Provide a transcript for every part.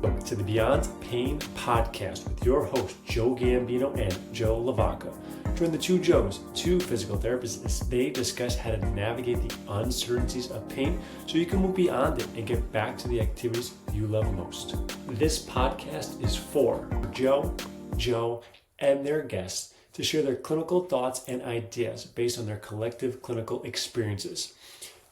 Welcome to the Beyond Pain podcast with your host, Joe Gambino and Joe LaVacca. Join the two Joes, two physical therapists, as they discuss how to navigate the uncertainties of pain so you can move beyond it and get back to the activities you love most. This podcast is for Joe, and their guests to share their clinical thoughts and ideas based on their collective clinical experiences.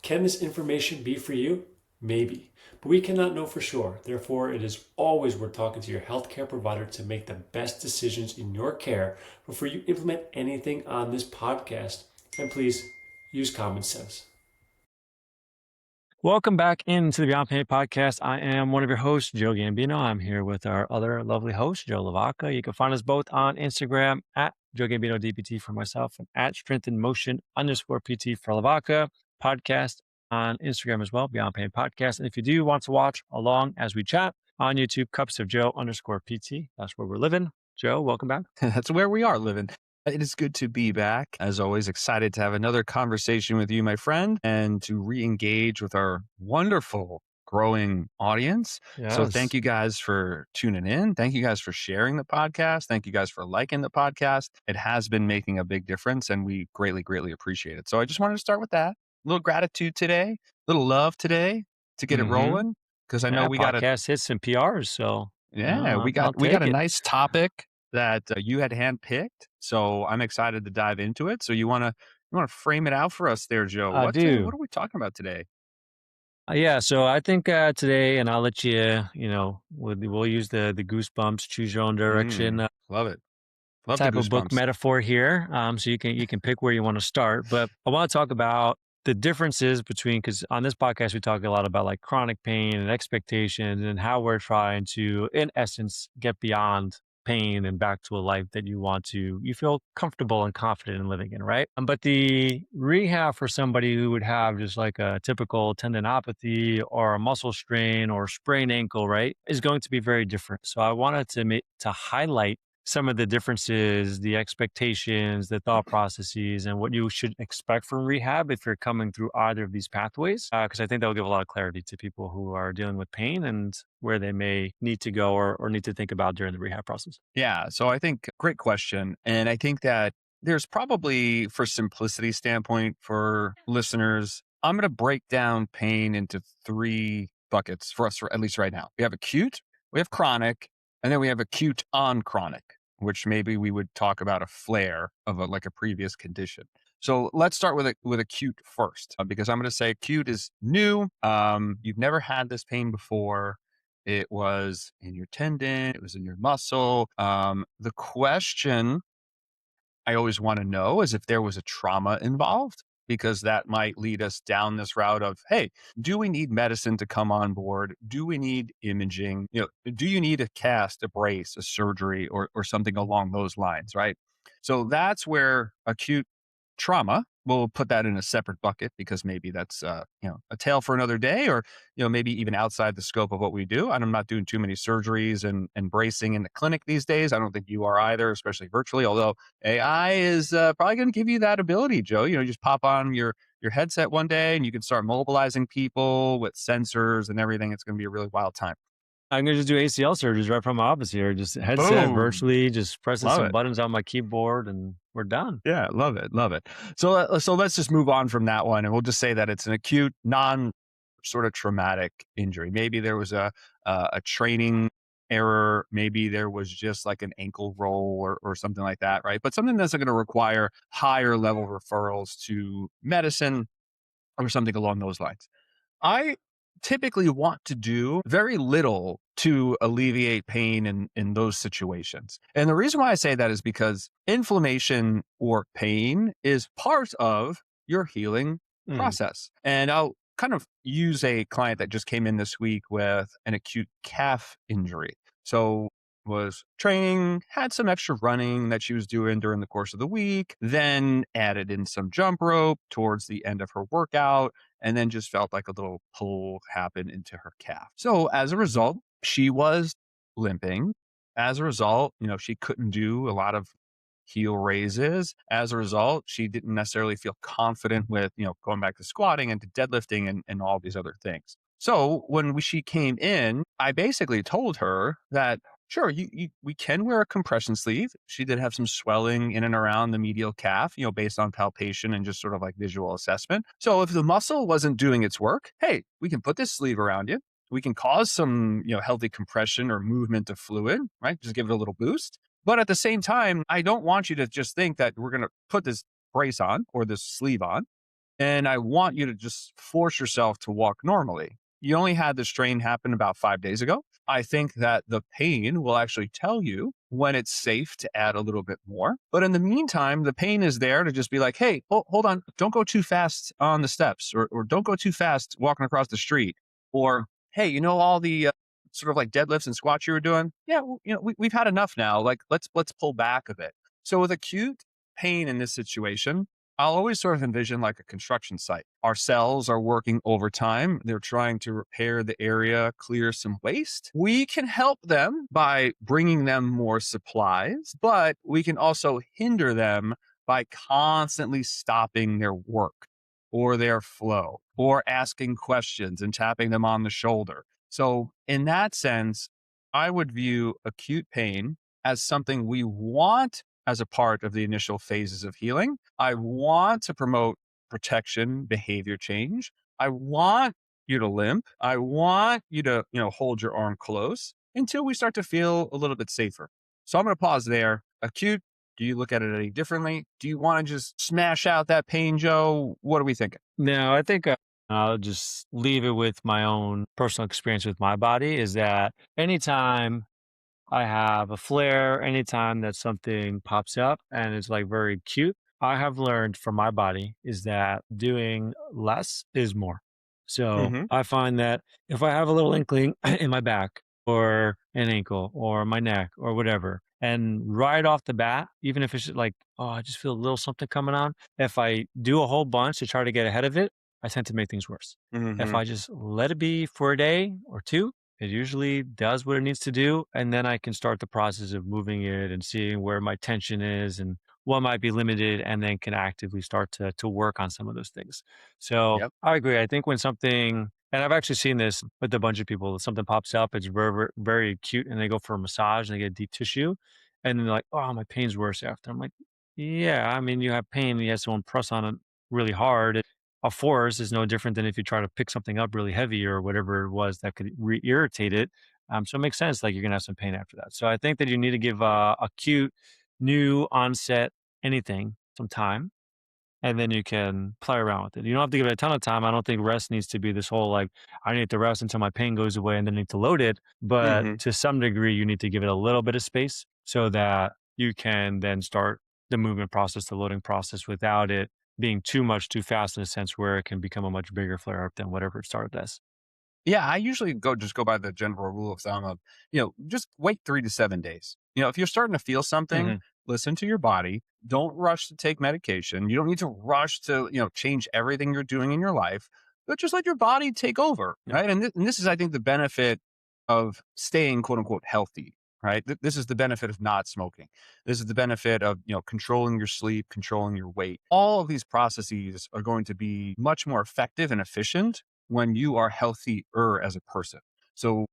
Can this information be for you? Maybe, but we cannot know for sure. Therefore, it is always worth talking to your healthcare provider to make the best decisions in your care before you implement anything on this podcast. And please use common sense. Welcome back into the Beyond Pain podcast. I am one of your hosts, Joe Gambino. I'm here with our other lovely host, Joe LaVacca. You can find us both on Instagram at Joe Gambino DPT for myself and at strengthenmotion_PT for LaVacca. Podcast on Instagram as well, Beyond Pain Podcast. And if you do want to watch along as we chat on YouTube, Cups of Joe_PT. That's where we're living. Joe, welcome back. That's where we are living. It is good to be back. As always, excited to have another conversation with you, my friend, and to re-engage with our wonderful growing audience. Yes. So thank you guys for tuning in. Thank you guys for sharing the podcast. Thank you guys for liking the podcast. It has been making a big difference and we greatly, greatly appreciate it. So I just wanted to start with that. A little gratitude today, a little love today to get it rolling. Because I know we got podcast hits and PRs. So we got a nice topic that you had handpicked. So I'm excited to dive into it. So you want to frame it out for us there, Joe? I do. What are we talking about today? So I think today, and I'll let you, we'll use the goosebumps, choose your own direction. Love it. Love type the of book metaphor here. So you can pick where you want to start. But I want to talk about the differences between, because on this podcast, we talk a lot about like chronic pain and expectations and how we're trying to, in essence, get beyond pain and back to a life that you feel comfortable and confident in living in, right? But the rehab for somebody who would have just like a typical tendinopathy or a muscle strain or sprained ankle, right, is going to be very different. So I wanted to highlight some of the differences, the expectations, the thought processes, and what you should expect from rehab if you're coming through either of these pathways, because I think that will give a lot of clarity to people who are dealing with pain and where they may need to go or need to think about during the rehab process. Yeah. So I think great question. And I think that there's probably, for simplicity standpoint for listeners, I'm going to break down pain into three buckets for us, at least right now. We have acute, we have chronic, and then we have acute on chronic, which maybe we would talk about a flare of a previous condition. So let's start with acute first, because I'm going to say acute is new. You've never had this pain before. It was in your tendon. It was in your muscle. The question I always want to know is if there was a trauma involved, because that might lead us down this route of, hey, do we need medicine to come on board? Do we need imaging? Do you need a cast, a brace, a surgery, or something along those lines, right? So that's where acute trauma, we'll put that in a separate bucket because maybe that's a tale for another day, or maybe even outside the scope of what we do. And I'm not doing too many surgeries and bracing in the clinic these days. I don't think you are either, especially virtually, although AI is probably going to give you that ability, Joe. Just pop on your headset one day and you can start mobilizing people with sensors and everything. It's going to be a really wild time. I'm going to just do ACL surgeries right from my office here. Just headset, Boom. Virtually, just pressing Love some it. buttons on my keyboard and we're done. Yeah, love it. Love it. So let's just move on from that one. And we'll just say that it's an acute, non sort of traumatic injury. Maybe there was a training error. Maybe there was just like an ankle roll or something like that, right? But something that's going to require higher level referrals to medicine or something along those lines. I typically want to do very little to alleviate pain in those situations. And the reason why I say that is because inflammation or pain is part of your healing process. And I'll kind of use a client that just came in this week with an acute calf injury. So was training, had some extra running that she was doing during the course of the week, then added in some jump rope towards the end of her workout, and then just felt like a little pull happen into her calf. So as a result, she was limping. As a result, she couldn't do a lot of heel raises. As a result, she didn't necessarily feel confident with, going back to squatting and to deadlifting and all these other things. So she came in, I basically told her that, sure, we can wear a compression sleeve. She did have some swelling in and around the medial calf, based on palpation and just sort of like visual assessment. So if the muscle wasn't doing its work, hey, we can put this sleeve around you. We can cause some, healthy compression or movement of fluid, right? Just give it a little boost. But at the same time, I don't want you to just think that we're going to put this brace on or this sleeve on and I want you to just force yourself to walk normally. You only had the strain happen about 5 days ago. I think that the pain will actually tell you when it's safe to add a little bit more. But in the meantime, the pain is there to just be like, hey, hold on, don't go too fast on the steps or don't go too fast walking across the street. Or, hey, all the sort of like deadlifts and squats you were doing? Yeah, well, we've had enough now. Like, let's pull back a bit. So with acute pain in this situation, I'll always sort of envision like a construction site. Our cells are working overtime. They're trying to repair the area, clear some waste. We can help them by bringing them more supplies, but we can also hinder them by constantly stopping their work or their flow or asking questions and tapping them on the shoulder. So, in that sense, I would view acute pain as something we want as a part of the initial phases of healing. I want to promote protection, behavior change. I want you to limp. I want you to, hold your arm close until we start to feel a little bit safer. So I'm going to pause there. Acute, do you look at it any differently? Do you want to just smash out that pain, Joe? What are we thinking? No, I think I'll just leave it with my own personal experience with my body is that anytime I have a flare, anytime that something pops up and it's like very acute, I have learned from my body is that doing less is more. So Hmm. I find that if I have a little inkling in my back or an ankle or my neck or whatever, and right off the bat, even if it's just like, oh, I just feel a little something coming on, if I do a whole bunch to try to get ahead of it, I tend to make things worse. If Hmm. I just let it be for a day or two, it usually does what it needs to do, and then I can start the process of moving it and seeing where my tension is and what might be limited, and then can actively start to work on some of those things. So Yep. I agree. I think when something, and I've actually seen this with a bunch of people, something pops up, it's very, very, very acute, and they go for a massage and they get deep tissue, and then they're like, "Oh, my pain's worse after." I'm like, "Yeah, I mean, you have pain, you have someone press on it really hard. A force is no different than if you try to pick something up really heavy or whatever it was that could irritate it. So it makes sense, like you're gonna have some pain after that. So I think that you need to give a cute, new onset anything some time, and then you can play around with it. You don't have to give it a ton of time. I don't think rest needs to be this whole like I need to rest until my pain goes away and then need to load it. But Hmm. to some degree, you need to give it a little bit of space so that you can then start the movement process, the loading process without it being too much too fast in a sense where it can become a much bigger flare up than whatever it started as. Yeah, I usually go by the general rule of thumb of, just wait 3 to 7 days. If you're starting to feel something, Hmm. listen to your body. Don't rush to take medication. You don't need to rush to, change everything you're doing in your life, but just let your body take over. Yeah. Right. And this is, I think, the benefit of staying quote unquote healthy. Right. This is the benefit of not smoking. This is the benefit of, controlling your sleep, controlling your weight. All of these processes are going to be much more effective and efficient when you are healthier as a person. So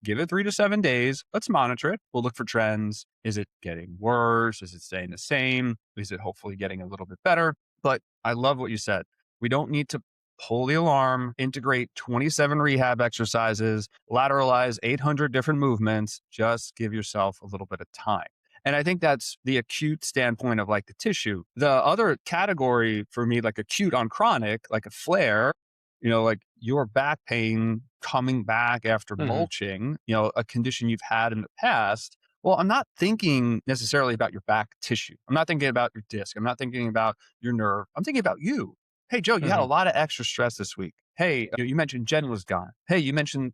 give it 3 to 7 days. Let's monitor it. We'll look for trends. Is it getting worse? Is it staying the same? Is it hopefully getting a little bit better? But I love what you said. We don't need to pull the alarm, integrate 27 rehab exercises, lateralize 800 different movements. Just give yourself a little bit of time. And I think that's the acute standpoint of like the tissue. The other category for me, like acute on chronic, like a flare, like your back pain coming back after Hmm. mulching, a condition you've had in the past. Well, I'm not thinking necessarily about your back tissue. I'm not thinking about your disc. I'm not thinking about your nerve. I'm thinking about you. Hey, Joe, you had a Hmm. lot of extra stress this week. Hey, you mentioned Jen was gone. Hey, you mentioned,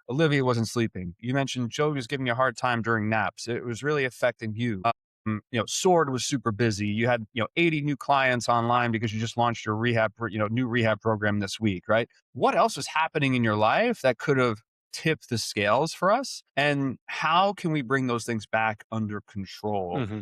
Olivia wasn't sleeping. You mentioned Joe was giving you a hard time during naps. It was really affecting you. Sword was super busy. You had, 80 new clients online because you just launched your new rehab program this week, right? What else was happening in your life that could have tipped the scales for us? And how can we bring those things back under control, Hmm.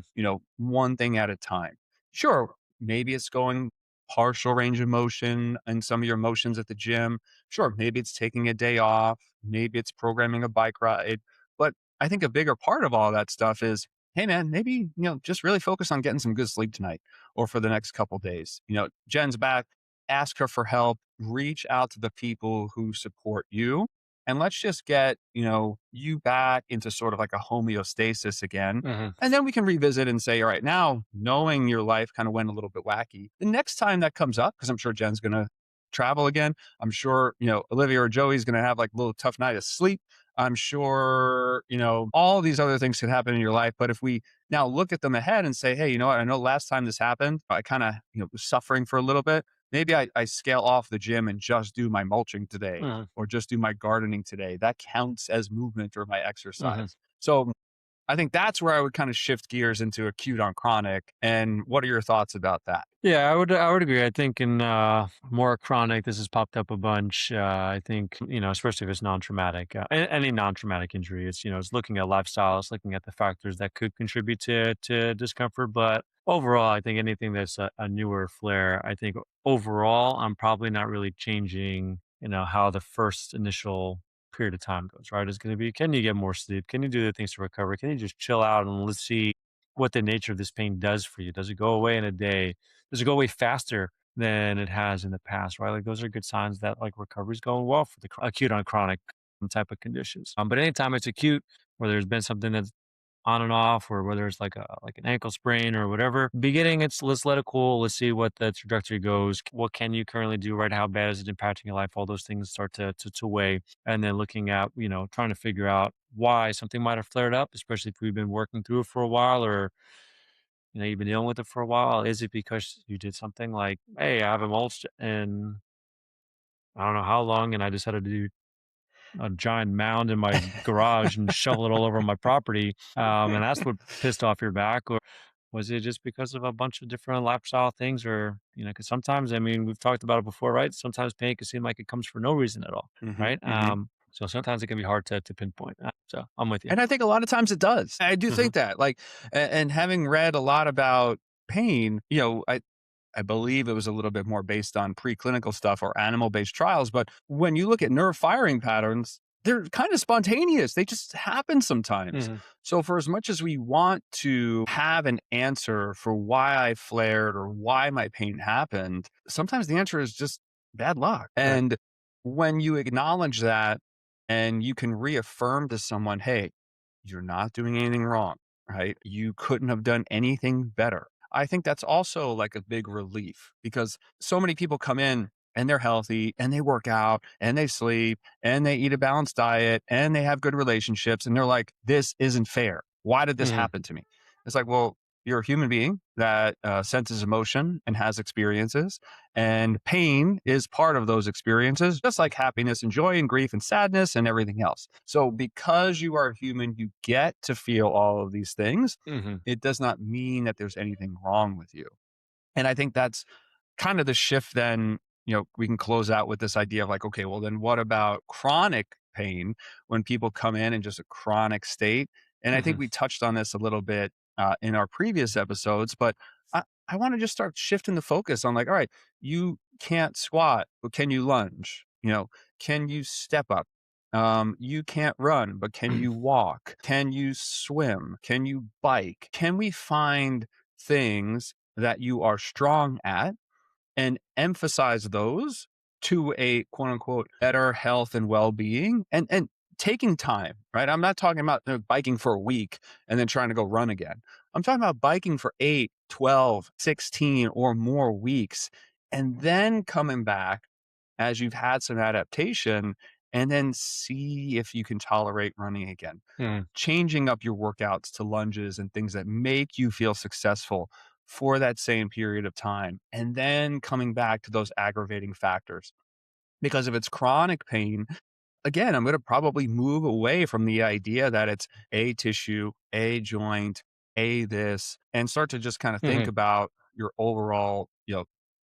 one thing at a time? Sure, maybe it's going partial range of motion and some of your motions at the gym. Sure, maybe it's taking a day off, maybe it's programming a bike ride. But I think a bigger part of all that stuff is, hey man, maybe, just really focus on getting some good sleep tonight or for the next couple days. Jen's back, ask her for help, reach out to the people who support you. And let's just get, you back into sort of like a homeostasis again. Mhm. And then we can revisit and say, all right, now knowing your life kind of went a little bit wacky, the next time that comes up, because I'm sure Jen's going to travel again. I'm sure, Olivia or Joey's going to have like a little tough night of sleep. I'm sure, all these other things could happen in your life. But if we now look at them ahead and say, hey, you know what? I know last time this happened, I kind of, was suffering for a little bit. Maybe I scale off the gym and just do my mulching today Mhm. or just do my gardening today. That counts as movement or my Mhm. exercise. So I think that's where I would kind of shift gears into acute on chronic. And what are your thoughts about that? Yeah, I would agree. I think in more chronic, this has popped up a bunch. I think, especially if it's non-traumatic, any non-traumatic injury, it's looking at lifestyle, it's looking at the factors that could contribute to discomfort. But overall, I think anything that's a newer flare, I think overall, I'm probably not really changing, how the first initial period of time goes. Right? It's going to be, can you get more sleep? Can you do the things to recover? Can you just chill out and let's see what the nature of this pain does for you? Does it go away in a day? Does it go away faster than it has in the past, right? Like those are good signs that like recovery is going well for the acute on chronic type of conditions. But anytime it's acute, where there's been something that's on and off, or whether it's like an ankle sprain or whatever, beginning it's let's let it cool. Let's see what the trajectory goes. What can you currently do? Right? How bad is it impacting your life? All those things start to weigh, and then looking at trying to figure out why something might have flared up, especially if we've been working through it for a while, or you've been dealing with it for a while. Is it because you did something like, hey, I haven't mulched in I don't know how long, and I decided to do a giant mound in my garage and shovel it all over my property, and that's what pissed off your back, or was it just because of a bunch of different lifestyle things, or because sometimes, I mean, we've talked about it before, right? Sometimes pain can seem like it comes for no reason at all, Hmm. right? Hmm. So sometimes it can be hard to pinpoint. So I'm with you. And I think a lot of times it does. I do Hmm. think that, like, and having read a lot about pain, I believe it was a little bit more based on preclinical stuff or animal based trials. But when you look at nerve firing patterns, they're kind of spontaneous. They just happen sometimes. Hmm. So, for as much as we want to have an answer for why I flared or why my pain happened, sometimes the answer is just bad luck. Right. And when you acknowledge that and you can reaffirm to someone, hey, you're not doing anything wrong, right? You couldn't have done anything better. I think that's also like a big relief because so many people come in and they're healthy and they work out and they sleep and they eat a balanced diet and they have good relationships and they're like, this isn't fair. Why did this Hmm. happen to me? It's like, well, you're a human being that senses emotion and has experiences, and pain is part of those experiences, just like happiness and joy and grief and sadness and everything else. So, because you are human, you get to feel all of these things. Hmm. It does not mean that there's anything wrong with you. And I think that's kind of the shift then, we can close out with this idea of like, okay, well, then what about chronic pain when people come in just a chronic state? And I think Hmm. we touched on this a little bit in our previous episodes, but I want to just start shifting the focus on like, all right, you can't squat, but can you lunge? Can you step up? You can't run, but can you walk? Can you swim? Can you bike? Can we find things that you are strong at and emphasize those to a quote unquote better health and well-being and taking time, right? I'm not talking about biking for a week and then trying to go run again. I'm talking about biking for 8, 12, 16 or more weeks and then coming back as you've had some adaptation and then see if you can tolerate running again, Hmm. changing up your workouts to lunges and things that make you feel successful for that same period of time, and then coming back to those aggravating factors. Because if it's chronic pain, again, I'm going to probably move away from the idea that it's a tissue, a joint, a this, and start to just kind of think Hmm. about your overall,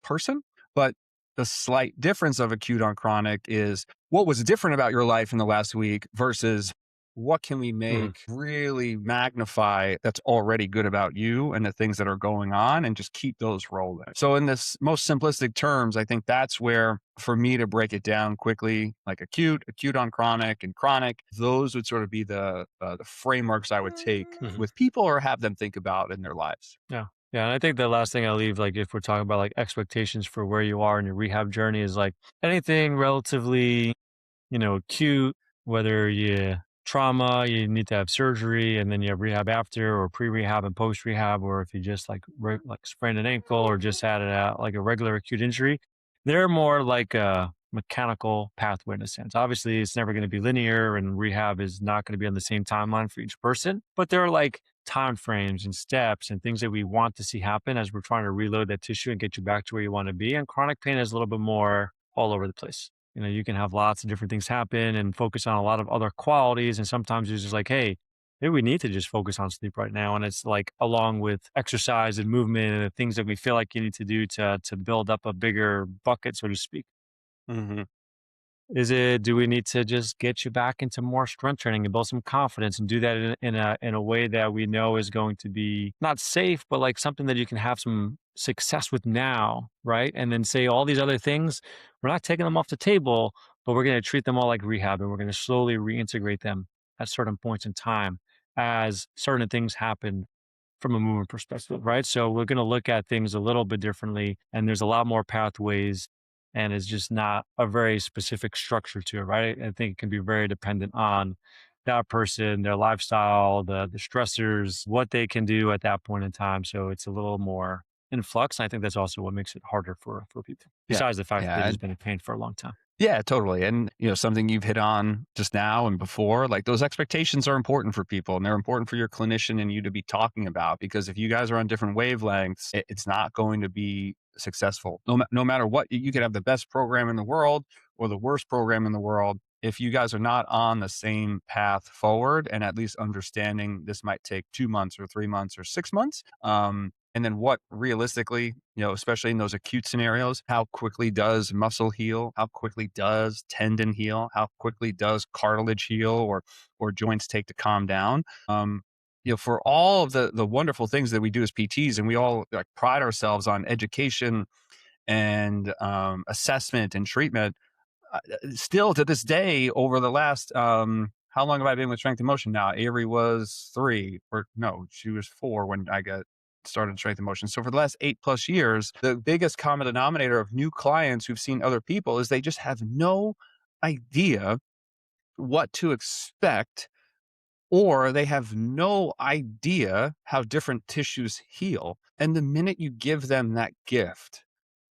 person. But the slight difference of acute on chronic is what was different about your life in the last week versus what can we Mhm. make really magnify that's already good about you and the things that are going on and just keep those rolling. So in this most simplistic terms, I think that's where for me to break it down quickly, like acute on chronic and chronic, those would sort of be the frameworks I would take Mhm. with people or have them think about in their lives. Yeah. Yeah, and I think the last thing I'll leave, like, if we're talking about, like, expectations for where you are in your rehab journey is, like, anything relatively, acute, whether you trauma, you need to have surgery, and then you have rehab after, or pre-rehab and post-rehab, or if you just, like, like, sprained an ankle or just had like, a regular acute injury, they're more like a mechanical pathway in a sense. Obviously, it's never gonna be linear, and rehab is not gonna be on the same timeline for each person, but there are, like, time frames and steps and things that we want to see happen as we're trying to reload that tissue and get you back to where you want to be. And chronic pain is a little bit more all over the place. You can have lots of different things happen and focus on a lot of other qualities. And sometimes it's just like, hey, maybe we need to just focus on sleep right now. And it's like along with exercise and movement and the things that we feel like you need to do to build up a bigger bucket, so to speak. Hmm. Do we need to just get you back into more strength training and build some confidence and do that in a way that we know is going to be not safe, but like something that you can have some success with now, right? And then say all these other things, we're not taking them off the table, but we're going to treat them all like rehab and we're going to slowly reintegrate them at certain points in time as certain things happen from a movement perspective, right? So we're going to look at things a little bit differently, and there's a lot more pathways, and it's just not a very specific structure to it, right? I think it can be very dependent on that person, their lifestyle, the stressors, what they can do at that point in time. So it's a little more in flux. And I think that's also what makes it harder for people. Yeah. Besides the fact that they've Yeah. just been in pain for a long time. Yeah, totally. And, something you've hit on just now and before, like those expectations are important for people and they're important for your clinician and you to be talking about because if you guys are on different wavelengths, it's not going to be successful. No matter what, you could have the best program in the world or the worst program in the world. If you guys are not on the same path forward and at least understanding this might take 2 months or 3 months or 6 months, and then what realistically, especially in those acute scenarios, how quickly does muscle heal? How quickly does tendon heal? How quickly does cartilage heal or joints take to calm down? For all of the wonderful things that we do as PTs, and we all like pride ourselves on education and assessment and treatment. Still to this day, over the last how long have I been with Strength and Motion now? Avery was 3, or no, she was 4 when I got started Strength and Motion. So for the last 8+ years, the biggest common denominator of new clients who've seen other people is they just have no idea what to expect, or they have no idea how different tissues heal. And the minute you give them that gift,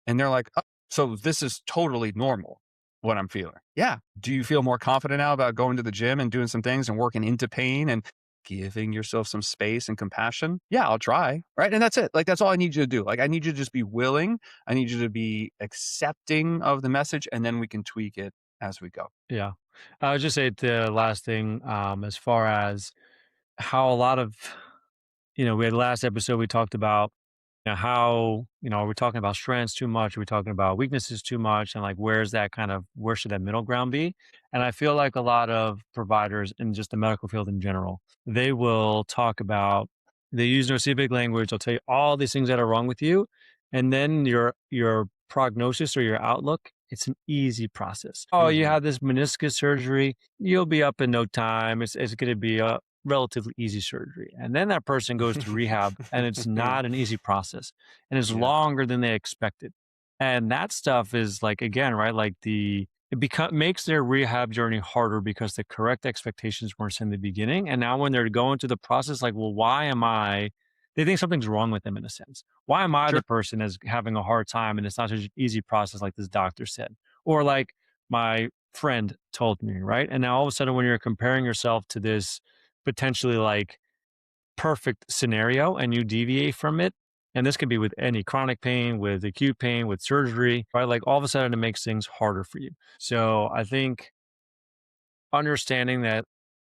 and they're like, "Oh, so this is totally normal, what I'm feeling." Yeah. Do you feel more confident now about going to the gym and doing some things and working into pain and giving yourself some space and compassion? Yeah, I'll try. Right. And that's it. Like, that's all I need you to do. Like, I need you to just be willing. I need you to be accepting of the message, and then we can tweak it as we go. Yeah. I would just say the last thing, as far as how a lot of, we had last episode, we talked about how, are we talking about strengths too much? Are we talking about weaknesses too much? And like, where should that middle ground be? And I feel like a lot of providers in just the medical field in general, they will talk about, they use no specific language. They'll tell you all these things that are wrong with you. And then your prognosis or your outlook, it's an easy process. Oh, you Hmm. have this meniscus surgery. You'll be up in no time. It's going to be a relatively easy surgery. And then that person goes to rehab and it's not an easy process and it's Yeah. longer than they expected. And that stuff is like, again, right? Like makes their rehab journey harder because the correct expectations weren't set in the beginning. And now when they're going through the process, like, well, they think something's wrong with them in a sense. Why am I the Sure. person that's having a hard time and it's not such an easy process like this doctor said? Or like my friend told me, right? And now all of a sudden, when you're comparing yourself to this potentially like perfect scenario and you deviate from it, and this could be with any chronic pain, with acute pain, with surgery, right? Like all of a sudden it makes things harder for you. So I think understanding that,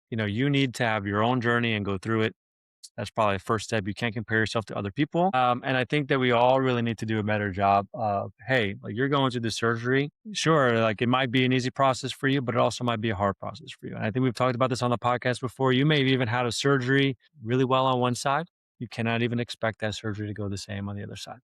you need to have your own journey and go through it That's probably the first step. You can't compare yourself to other people. And I think that we all really need to do a better job of, hey, like you're going through the surgery. Sure, like it might be an easy process for you, but it also might be a hard process for you. And I think we've talked about this on the podcast before. You may have even had a surgery really well on one side. You cannot even expect that surgery to go the same on the other side.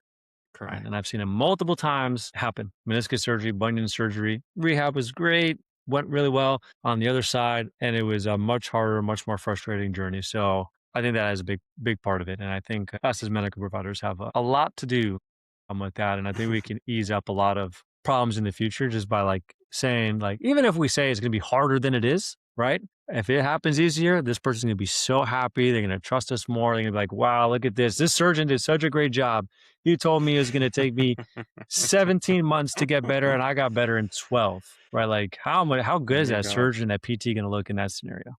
Right. Correct. And I've seen it multiple times happen. Meniscus surgery, bunion surgery, rehab was great, went really well on the other side. And it was a much harder, much more frustrating journey. So I think that is a big part of it. And I think us as medical providers have a lot to do with that. And I think we can ease up a lot of problems in the future just by like saying, like, even if we say it's going to be harder than it is, right? If it happens easier, this person's going to be so happy. They're going to trust us more. They're going to be like, wow, look at this. This surgeon did such a great job. You told me it was going to take me 17 months to get better, and I got better in 12, right? Like, how good There is you that go. surgeon, that PT going to look in that scenario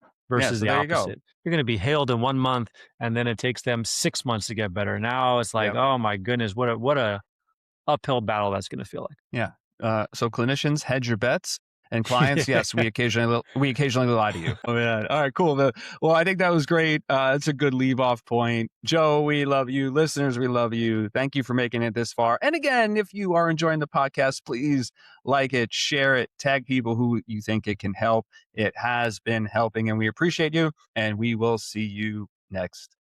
Yeah. versus So the there you go. opposite? You're going to be healed in 1 month, and then it takes them 6 months to get better. Now it's like, Yep. oh my goodness, what a uphill battle that's going to feel Yeah. So clinicians, hedge your bets, and clients, like. yes, we occasionally lie to you. Oh yeah. All right. Cool. Well, I think that was great. It's a good leave off point. Joe, we love you. Listeners, we love you. Thank you for making it this far. And again, if you are enjoying the podcast, please like it, share it, tag people who you think it can help. It has been helping, and we appreciate you. And we will see you next